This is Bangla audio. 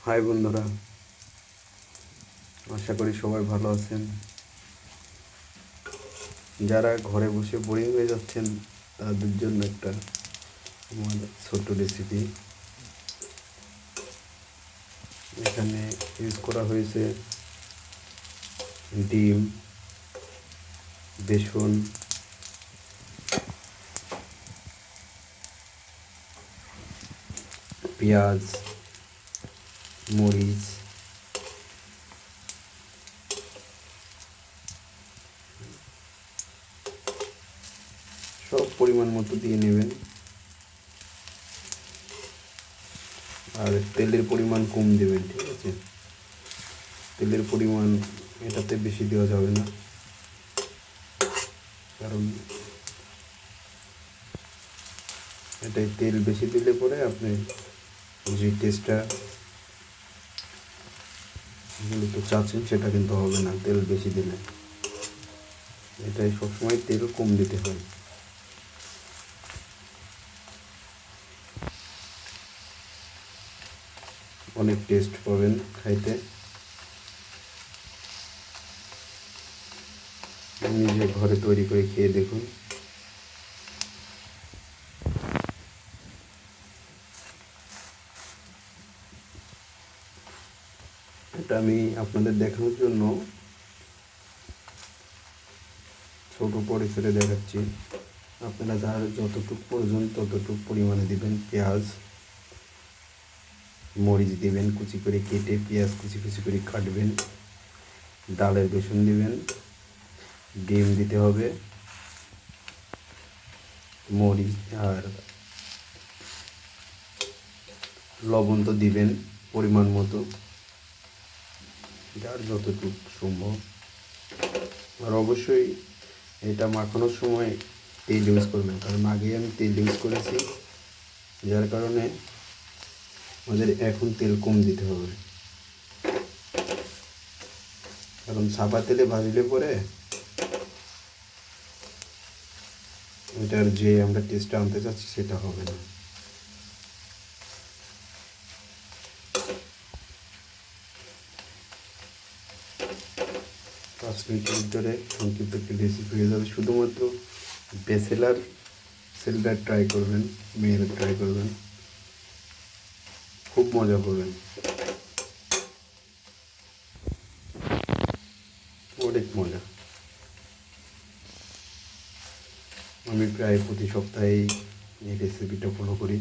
হাই বন্ধুরা, আশা করি সবাই ভালো আছেন। যারা ঘরে বসে বোরিং হয়ে যাচ্ছেন তাদের জন্য একটা আমার ছোট্ট রেসিপি। এখানে ইউজ করা হয়েছে ডিম, বেসন, পেঁয়াজ, মরিচ, সব পরিমাণ মতো দিয়ে নেবেন। আর তেলের পরিমাণ কম দেবেন, ঠিক আছে? তেলের পরিমাণ এটাতে বেশি দেওয়া যাবে না, কারণ এটাই তেল বেশি দিলে পরে আপনি যে টেস্টটা মূলত চাচ্ছেন সেটা কিন্তু হবে না তেল বেশি দিলে। এটাই সবসময় তেল কম দিতে হয়। অনেক টেস্ট পাবেন খাইতে। নিজে ঘরে তৈরি করে খেয়ে দেখুন। এটা আমি আপনাদের দেখানোর জন্য ছোটো পরিসরে দেখাচ্ছি। আপনারা যার যতটুকু প্রয়োজন ততটুকু পরিমাণে দিবেন। পেঁয়াজ, মরিচ দিবেন কুচি করে কেটে, পেঁয়াজ কুচি কুচি করে কাটবেন, ডালের বেসন দিবেন, ডিম দিতে হবে, মরিচ আর লবণ তো দিবেন পরিমাণ মতো, যার যতটুকু সম্ভব। আর অবশ্যই এটা মাখানোর সময় তেল ইউজ করবেন, কারণ আগেই আমি তেল ইউজ করেছি, যার কারণে আমাদের এখন তেল কম দিতে হবে। কারণ সাদা তেলে ভাজলে পরে এটার যে আমরা টেস্টটা আনতে চাচ্ছি সেটা হবে না। পাঁচ মিনিটের ভিতরে সংক্ষিপ্ত একটি রেসিপি হয়ে যাবে। শুধুমাত্র ব্যাচেলার ছেলেরা ট্রাই করবেন, মেয়েরা ট্রাই করবেন, খুব মজা করবেন, অনেক মজা। আমি প্রায় প্রতি সপ্তাহেই এই রেসিপিটা ফলো করি।